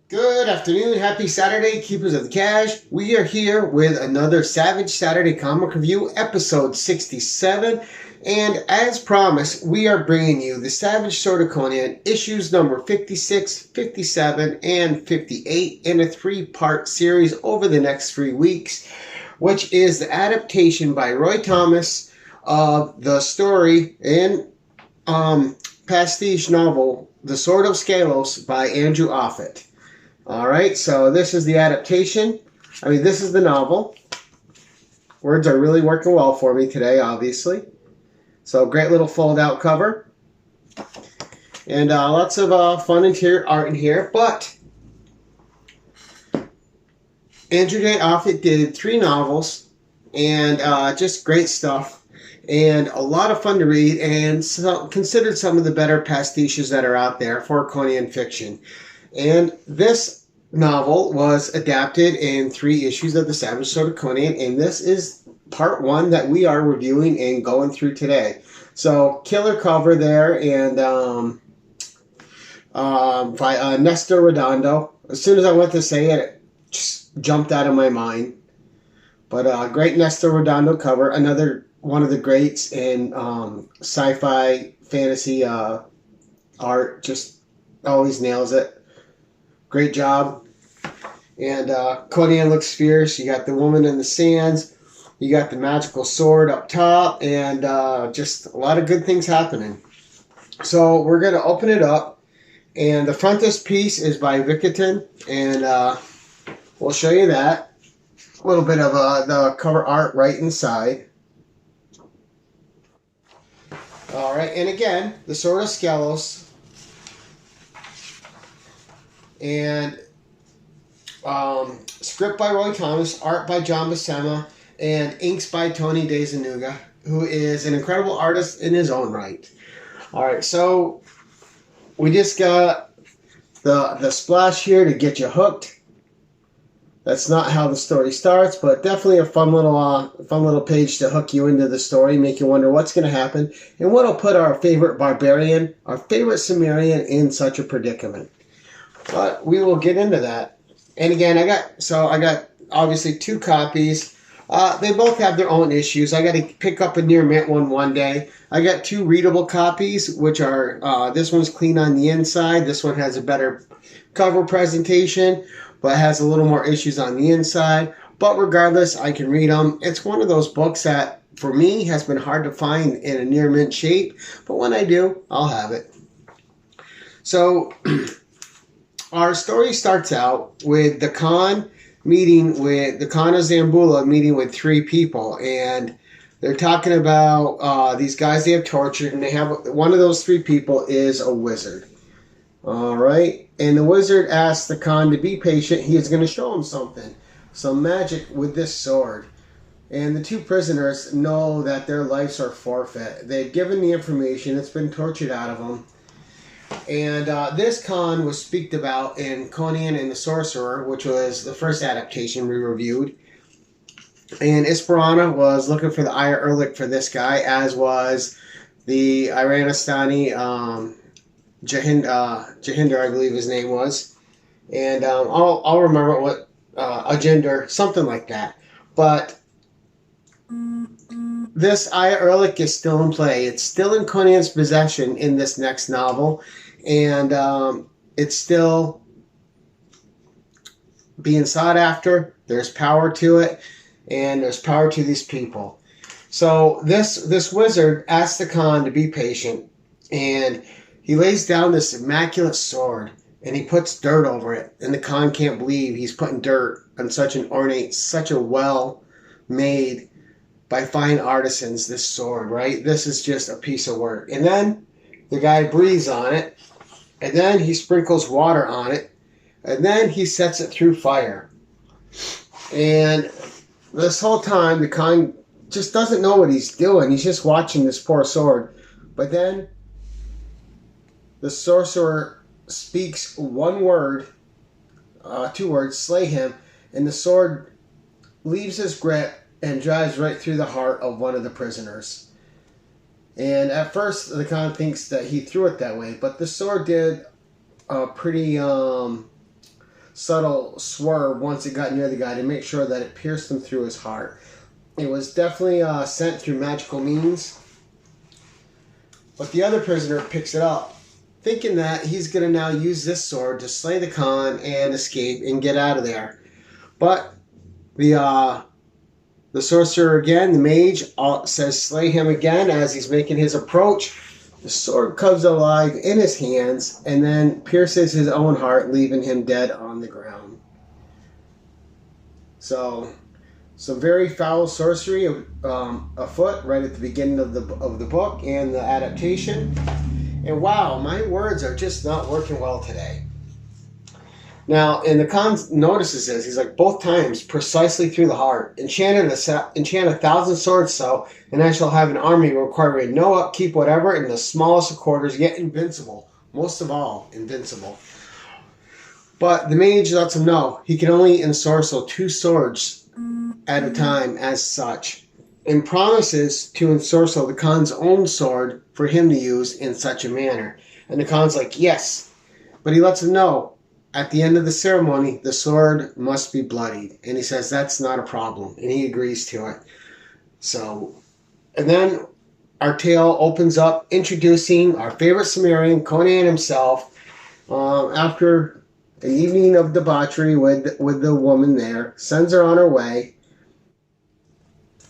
Good afternoon, happy Saturday, keepers of the cash. We are here with another Savage Saturday Comic Review, episode 67. And as promised, we are bringing you the Savage Sword of Conan, issues number 56, 57, and 58 in a three-part series over the next 3 weeks, which is the adaptation by Roy Thomas of the story and pastiche novel, The Sword of Skelos by Andrew Offutt. Alright, so this is the adaptation. This is the novel. Words are really working well for me today, obviously. So, great little fold-out cover. And lots of fun interior art in here. But Andrew J. Offutt did 3 novels. And just great stuff. And a lot of fun to read. And considered some of the better pastiches that are out there for Conan fiction. And this novel was adapted in 3 issues of the Savage Sword of Conan, and this is part 1 that we are reviewing and going through today. So, killer cover there, and by Nestor Redondo. As soon as I went to say it, it just jumped out of my mind. But great Nestor Redondo cover, another one of the greats in sci-fi fantasy art, just always nails it. Great job. And Conan looks fierce. You got the woman in the sands. You got the magical sword up top. And just a lot of good things happening. So we're going to open it up. And the frontispiece is by Vickiton. And we'll show you that. A little bit of the cover art right inside. Alright, and again, the Sword of Skelos. And script by Roy Thomas, art by John Buscema, and inks by Tony DeZuniga, who is an incredible artist in his own right. Alright, so we just got the splash here to get you hooked. That's not how the story starts, but definitely a fun little page to hook you into the story, make you wonder what's going to happen, and what'll put our favorite barbarian, our favorite Cimmerian in such a predicament. But we will get into that. And again, I got obviously 2 copies. They both have their own issues. I got to pick up a near mint one day. I got 2 readable copies, which are this one's clean on the inside. This one has a better cover presentation, but has a little more issues on the inside. But regardless, I can read them. It's one of those books that, for me, has been hard to find in a near mint shape. But when I do, I'll have it. So our story starts out with the Khan of Zambula meeting with 3 people, and they're talking about these guys they have tortured, and they have one of those 3 people is a wizard. All right, and the wizard asks the Khan to be patient. He is going to show him some magic with this sword. And the 2 prisoners know that their lives are forfeit. They've given the information; it's been tortured out of them. And this Khan was speaked about in Conan and the Sorcerer, which was the first adaptation we reviewed. And Isparana was looking for the Aya Erlich for this guy, as was the Iranistani Jahinder, I believe his name was. And I'll remember what Ajinder, something like that. But this Aya Erlich is still in play. It's still in Conan's possession in this next novel. And it's still being sought after. There's power to it. And there's power to these people. So this wizard asks the Khan to be patient. And he lays down this immaculate sword. And he puts dirt over it. And the Khan can't believe he's putting dirt on such an ornate, such a well-made, by fine artisans, this sword, right? This is just a piece of work. And then the guy breathes on it. And then he sprinkles water on it. And then he sets it through fire. And this whole time, the Khan just doesn't know what he's doing. He's just watching this poor sword. But then the sorcerer speaks one word, 2 words, slay him. And the sword leaves his grip and drives right through the heart of one of the prisoners. And at first, the Khan thinks that he threw it that way, but the sword did a pretty subtle swerve once it got near the guy to make sure that it pierced him through his heart. It was definitely sent through magical means. But the other prisoner picks it up, thinking that he's going to now use this sword to slay the Khan and escape and get out of there. But the sorcerer again, the mage, says slay him again as he's making his approach. The sword comes alive in his hands and then pierces his own heart, leaving him dead on the ground. So, some very foul sorcery afoot right at the beginning of the book and the adaptation. And wow, my words are just not working well today. Now, and the Khan notices this. He's like, both times, precisely through the heart. Enchant 1,000 swords so, and I shall have an army requiring no upkeep whatever in the smallest of quarters, yet invincible. Most of all, invincible. But the mage lets him know he can only ensorcel 2 swords at a time as such, and promises to ensorcel the Khan's own sword for him to use in such a manner. And the Khan's like, yes. But he lets him know, at the end of the ceremony, the sword must be bloodied. And he says that's not a problem. And he agrees to it. So, and then our tale opens up introducing our favorite Cimmerian, Conan himself, after an evening of debauchery with the woman there, sends her on her way.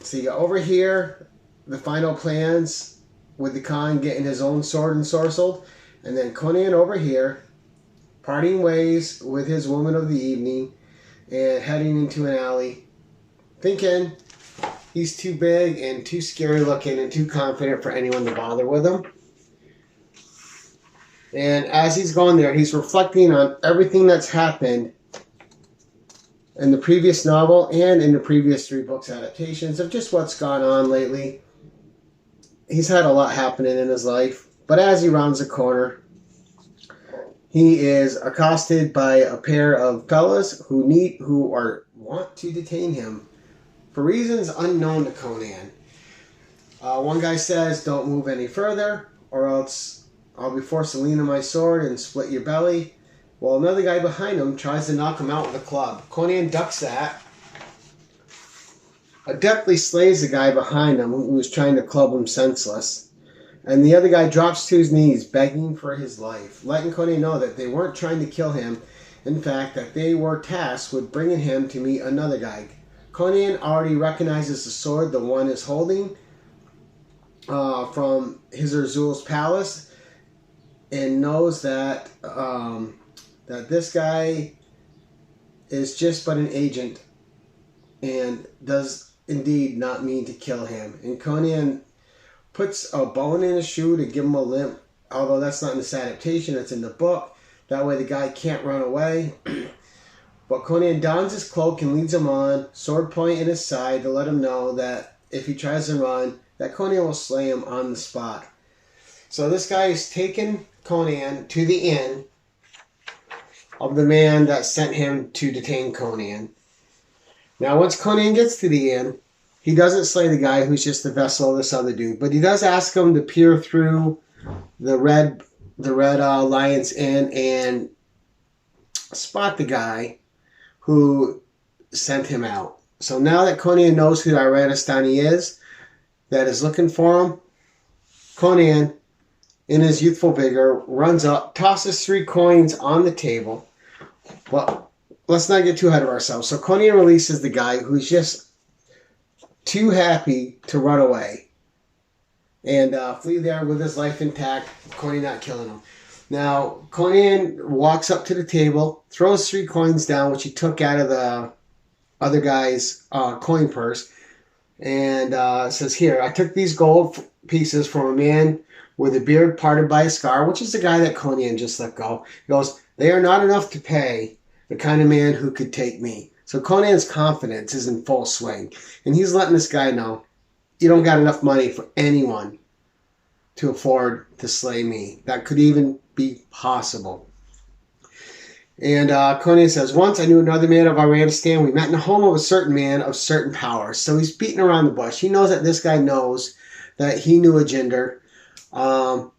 So you got over here, the final plans with the Khan getting his own sword ensorcelled. And then Conan over here, parting ways with his woman of the evening and heading into an alley, thinking he's too big and too scary looking and too confident for anyone to bother with him. And as he's going there, he's reflecting on everything that's happened in the previous novel and in the previous 3 books adaptations of just what's gone on lately. He's had a lot happening in his life, but as he rounds the corner, he is accosted by a pair of fellas who want to detain him for reasons unknown to Conan. One guy says, "Don't move any further, or else I'll be forced to lean on my sword and split your belly." While another guy behind him tries to knock him out with a club. Conan ducks that, adeptly slays the guy behind him who was trying to club him senseless. And the other guy drops to his knees, begging for his life, letting Conan know that they weren't trying to kill him. In fact, that they were tasked with bringing him to meet another guy. Conan already recognizes the sword the one is holding from Hirzul's palace, and knows that that this guy is just but an agent and does indeed not mean to kill him. And Conan puts a bone in his shoe to give him a limp, although that's not in this adaptation, it's in the book. That way the guy can't run away. But Conan dons his cloak and leads him on, sword point in his side, to let him know that if he tries to run, that Conan will slay him on the spot. So this guy is taking Conan to the inn of the man that sent him to detain Conan. Now once Conan gets to the inn, he doesn't slay the guy who's just the vessel of this other dude, but he does ask him to peer through the red Lion's Inn and spot the guy who sent him out. So now that Conan knows who Iranistani is, that is looking for him, Conan, in his youthful vigor, runs up, tosses 3 coins on the table. Well, let's not get too ahead of ourselves. So Conan releases the guy who's just too happy to run away and flee there with his life intact, Conan not killing him. Now, Conan walks up to the table, throws 3 coins down, which he took out of the other guy's coin purse, and says, "Here, I took these gold pieces from a man with a beard parted by a scar," which is the guy that Conan just let go. He goes, "They are not enough to pay the kind of man who could take me." So Conan's confidence is in full swing. And he's letting this guy know, you don't got enough money for anyone to afford to slay me. That could even be possible. And Conan says, once I knew another man of Iranistan. We met in the home of a certain man of certain power. So he's beating around the bush. He knows that this guy knows that he knew Ajinder. And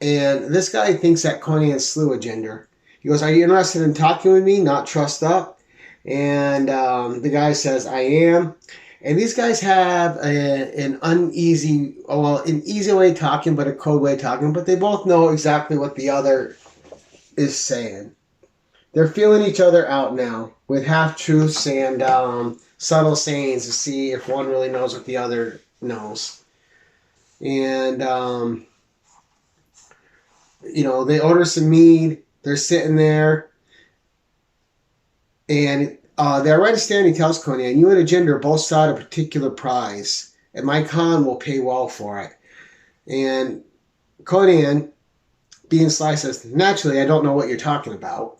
this guy thinks that Conan slew Ajinder. He goes, are you interested in talking with me? Not trussed up? And the guy says, I am. And these guys have an easy way of talking, but a cold way of talking. But they both know exactly what the other is saying. They're feeling each other out now with half-truths and subtle sayings to see if one really knows what the other knows. And, they order some mead. They're sitting there. And they're right standing. He tells Conan, you and Ajinder both sought a particular prize, and my Khan will pay well for it. And Conan, being sly, says, naturally, I don't know what you're talking about.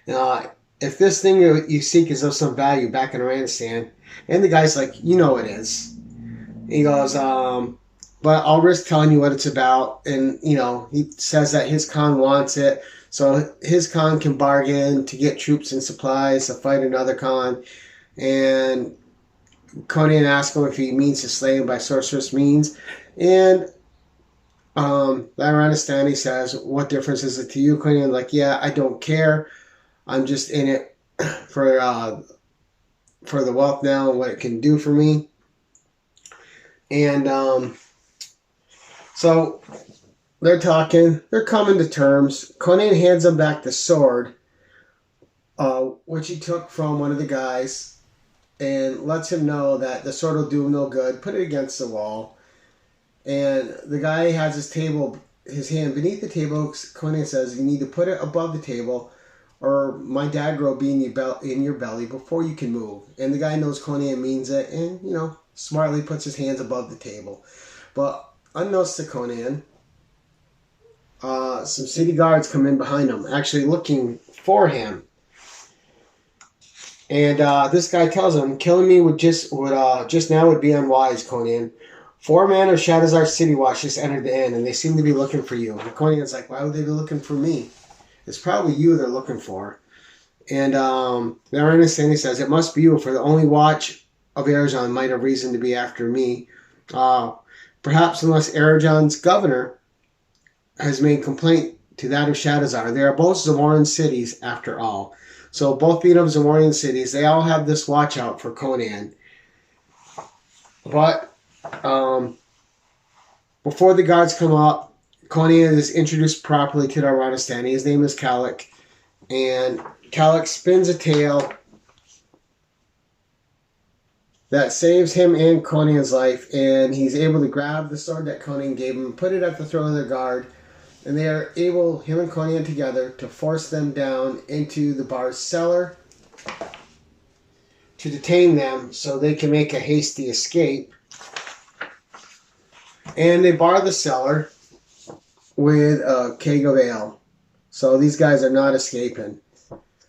If this thing you seek is of some value back in Iranistan, and the guy's like, you know it is. And he goes, but I'll risk telling you what it's about. And, he says that his Khan wants it. So his Khan can bargain to get troops and supplies to fight another Khan. And Conan asks him if he means to slay him by sorcerous means. And the Iranistani says, what difference is it to you? Conan's like, yeah, I don't care. I'm just in it for the wealth now and what it can do for me. And so they're talking. They're coming to terms. Conan hands him back the sword, which he took from one of the guys, and lets him know that the sword will do him no good. Put it against the wall. And the guy has his hand beneath the table. Conan says, you need to put it above the table, or my dagger will be in your belly before you can move. And the guy knows Conan means it, and, smartly puts his hands above the table. But unbeknownst to Conan, some city guards come in behind him, actually looking for him. And this guy tells him, killing me just now would be unwise, Conan. 4 men of Shadowzar's city watch just entered the inn, and they seem to be looking for you. And Conan's like, why would they be looking for me? It's probably you they're looking for. And the Iranistan says, it must be you, for the only watch of Arajan might have reason to be after me. Perhaps unless Arajan's governor has made complaint to that of Shadowzar. They are both Zamoran cities, after all. So both being of Zamoran cities, they all have this watch out for Conan. But before the guards come up, Conan is introduced properly to the Iranistani. His name is Kalik. And Kalik spins a tale that saves him and Conan's life. And he's able to grab the sword that Conan gave him, put it at the throat of the guard. And they are able, him and Conan together, to force them down into the bar's cellar to detain them so they can make a hasty escape. And they bar the cellar with a keg of ale. So these guys are not escaping.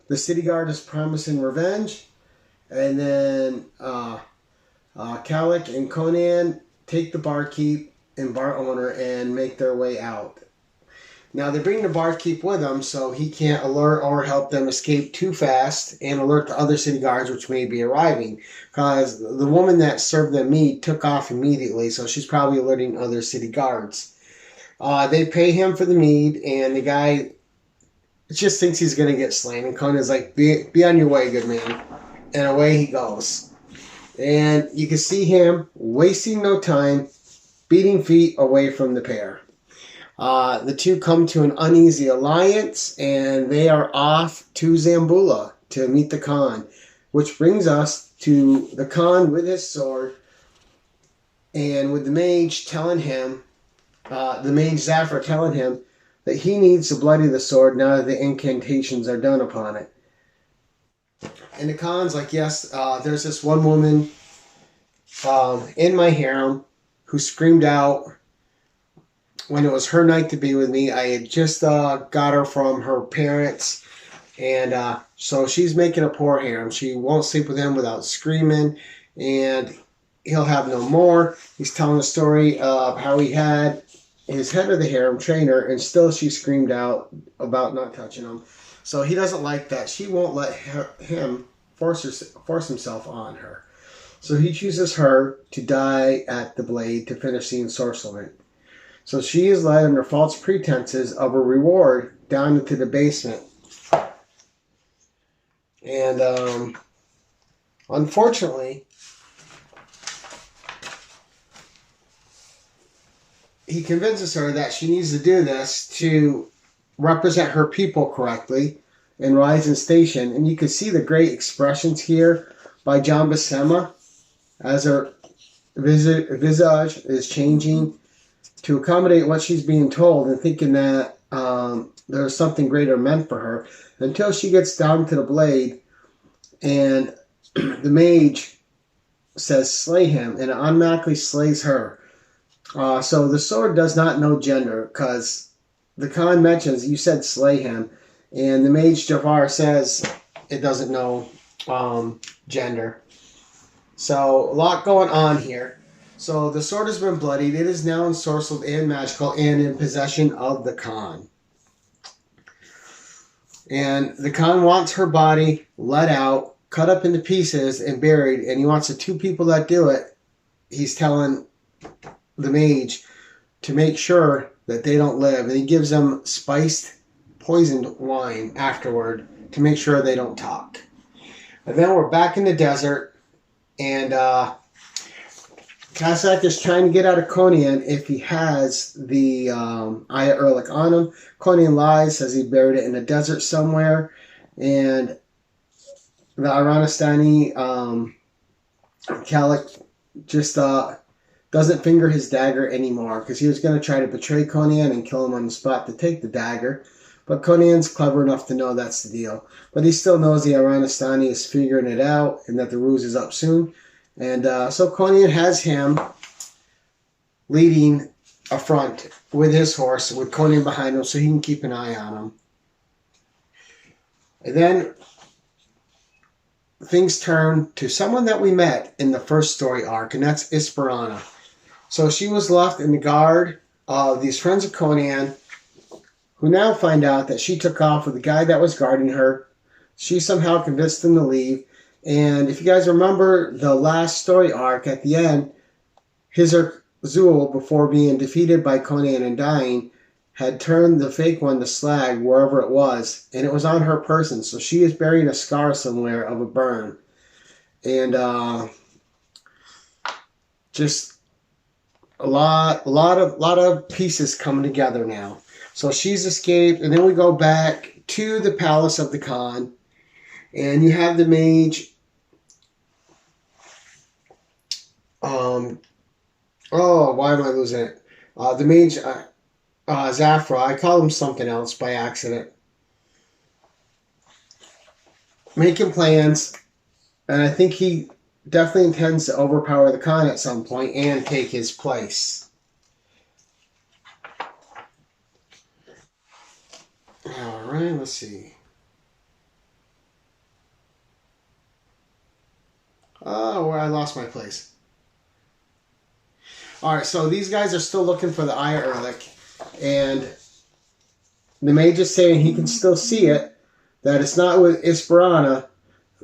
The city guard is promising revenge. And then Kalik and Conan take the barkeep and bar owner and make their way out. Now they bring the barkeep with them so he can't alert or help them escape too fast and alert the other city guards which may be arriving. Because the woman that served them meat took off immediately, so she's probably alerting other city guards. They pay him for the mead, and the guy just thinks he's going to get slain. And Conan's like, be on your way, good man. And away he goes. And you can see him wasting no time, beating feet away from the pair. The two come to an uneasy alliance, and they are off to Zambula to meet the Khan. Which brings us to the Khan with his sword, and with the mage telling him, the mage Zafra telling him that he needs to bloody the sword now that the incantations are done upon it. And the Khan's like, yes, there's this one woman in my harem who screamed out when it was her night to be with me. I had just got her from her parents, and so she's making a poor harem. She won't sleep with him without screaming, and he'll have no more. He's telling a story of how he had his head of the harem trainer, and still she screamed out about not touching him. So he doesn't like that. She won't let him force himself on her. So he chooses her to die at the blade to finish the ensorcelment. So she is led under false pretenses of a reward down into the basement. And unfortunately, he convinces her that she needs to do this to represent her people correctly and rise in station. And you can see the great expressions here by John Buscema as her visage is changing to accommodate what she's being told and thinking that there's something greater meant for her, until she gets down to the blade and the mage says slay him, and it automatically slays her. So the sword does not know gender, because the Khan mentions you said slay him, and the mage Jafar says it doesn't know gender. So a lot going on here. So the sword has been bloodied. It is now ensorcelled and magical and in possession of the Khan. And the Khan wants her body let out, cut up into pieces, and buried. And he wants the two people that do it, he's telling the mage to make sure that they don't live. And he gives them spiced, poisoned wine afterward to make sure they don't talk. And then we're back in the desert. And Kazak is trying to get out of Conan if he has the Aya Erlich on him. Conan lies, says he buried it in the desert somewhere. And the Aranastani Kalik just doesn't finger his dagger anymore, because he was going to try to betray Conan and kill him on the spot to take the dagger. But Conan's clever enough to know that's the deal. But he still knows the Aranastani is figuring it out and that the ruse is up soon. And so Conan has him leading a front with his horse, with Conan behind him so he can keep an eye on him. And then things turn to someone that we met in the first story arc, and that's Isperana. So she was left in the guard of these friends of Conan, who now find out that she took off with the guy that was guarding her. She somehow convinced them to leave. And if you guys remember the last story arc, at the end, Hizar Zul, before being defeated by Conan and dying, had turned the fake one to slag wherever it was, and it was on her person. So she is bearing a scar somewhere of a burn. And just a lot of pieces coming together now. So she's escaped, and then we go back to the palace of the Khan, and you have the mage. Why am I losing it? The mage, Zafra. I call him something else by accident. Making plans, and I think he definitely intends to overpower the Khan at some point and take his place. Alright, let's see. Oh, where I lost my place. Alright, so these guys are still looking for the Aya Erlich, and the mage is saying he can still see it, that it's not with Isperana,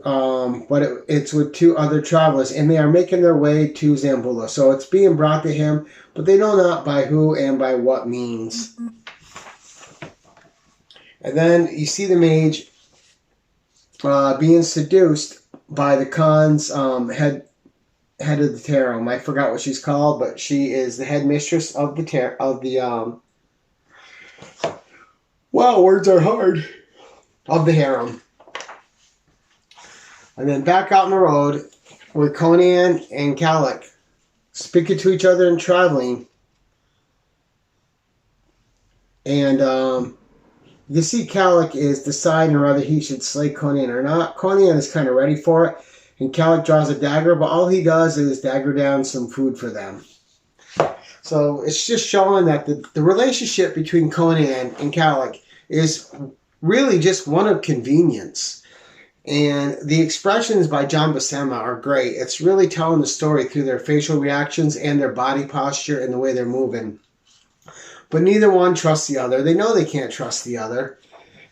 but it's with two other travelers, and they are making their way to Zambula. So it's being brought to him, but they know not by who and by what means. And then you see the mage being seduced by the Khan's head of the harem. I forgot what she's called, but she is the head mistress of the wow, words are hard. Of the harem. And then back out on the road with Conan and Kalik speaking to each other and traveling. And you can see Kalik is deciding whether he should slay Conan or not. Conan is kind of ready for it. And Kalik draws a dagger, but all he does is dagger down some food for them. So it's just showing that the relationship between Conan and Kalik is really just one of convenience. And the expressions by John Buscema are great. It's really telling the story through their facial reactions and their body posture and the way they're moving. But neither one trusts the other. They know they can't trust the other.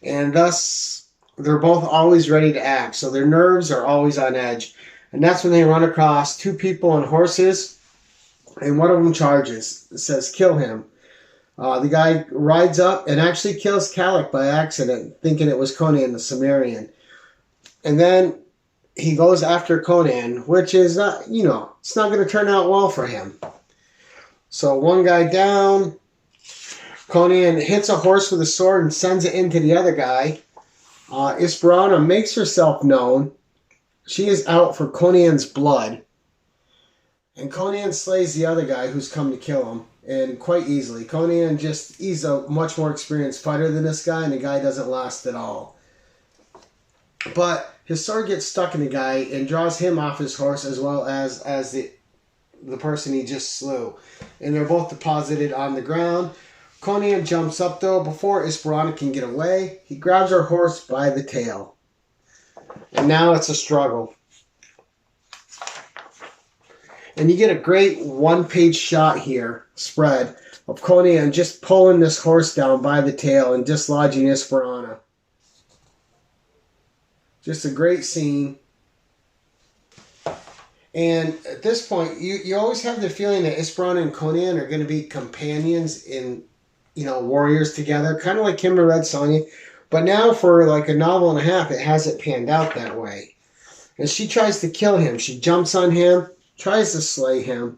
and thus they're both always ready to act. So their nerves are always on edge. And that's when they run across two people on horses, and one of them charges. It says, kill him. The guy rides up and actually kills Kallik by accident, thinking it was Conan the Cimmerian. And then he goes after Conan, which is not, it's not going to turn out well for him. So one guy down, Conan hits a horse with a sword and sends it into the other guy. Isbrana makes herself known. She is out for Conan's blood. And Conan slays the other guy who's come to kill him, and quite easily. Conan he's a much more experienced fighter than this guy, and the guy doesn't last at all. But his sword gets stuck in the guy and draws him off his horse, as well as the person he just slew. And they're both deposited on the ground. Conan jumps up, though, before Isbrana can get away. He grabs her horse by the tail. And now it's a struggle. And you get a great one-page shot here, spread, of Conan just pulling this horse down by the tail and dislodging Isbrana. Just a great scene. And at this point, you always have the feeling that Isbrana and Conan are going to be companions in, warriors together, kind of like him and Red Sonja. But now for like a novel and a half, it hasn't panned out that way. And she tries to kill him. She jumps on him, tries to slay him.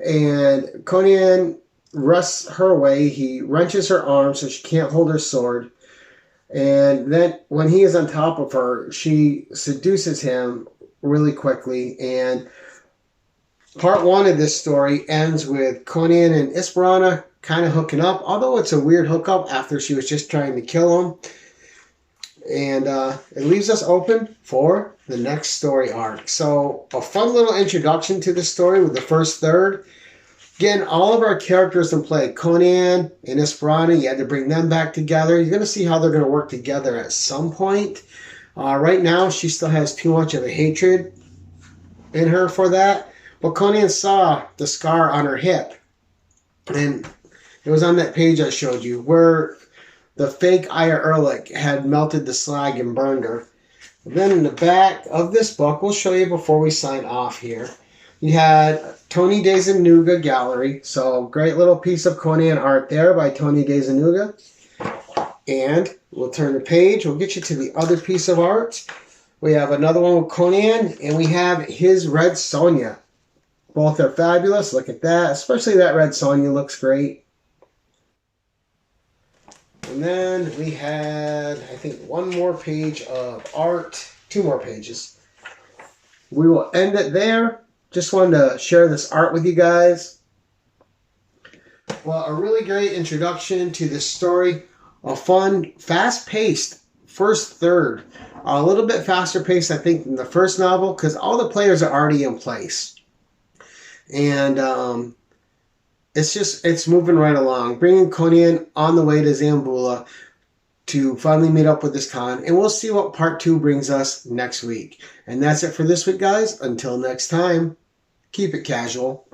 And Conan wrests her away. He wrenches her arm so she can't hold her sword. And then when he is on top of her, she seduces him really quickly. And part one of this story ends with Conan and Isbrana kind of hooking up, although it's a weird hookup after she was just trying to kill him. And it leaves us open for the next story arc. So a fun little introduction to the story with the first third. Again, all of our characters in play. Conan and Isbrana, you had to bring them back together. You're going to see how they're going to work together at some point. Right now, she still has too much of a hatred in her for that. But Conan saw the scar on her hip. And it was on that page I showed you where the fake Aya Erlich had melted the slag and burned her. And then in the back of this book, we'll show you before we sign off here. You had Tony DeZanuga Gallery. So great little piece of Conan art there by Tony DeZanuga. And we'll turn the page. We'll get you to the other piece of art. We have another one with Conan, and we have his Red Sonja. Both are fabulous. Look at that. Especially that Red Sonja looks great. And then we had, I think, one more page of art. 2 more pages. We will end it there. Just wanted to share this art with you guys. Well, a really great introduction to this story. A fun, fast-paced first third. A little bit faster paced, I think, than the first novel because all the players are already in place. And it's moving right along. Bringing Conan on the way to Zambula to finally meet up with this Khan. And we'll see what part 2 brings us next week. And that's it for this week, guys. Until next time, keep it casual.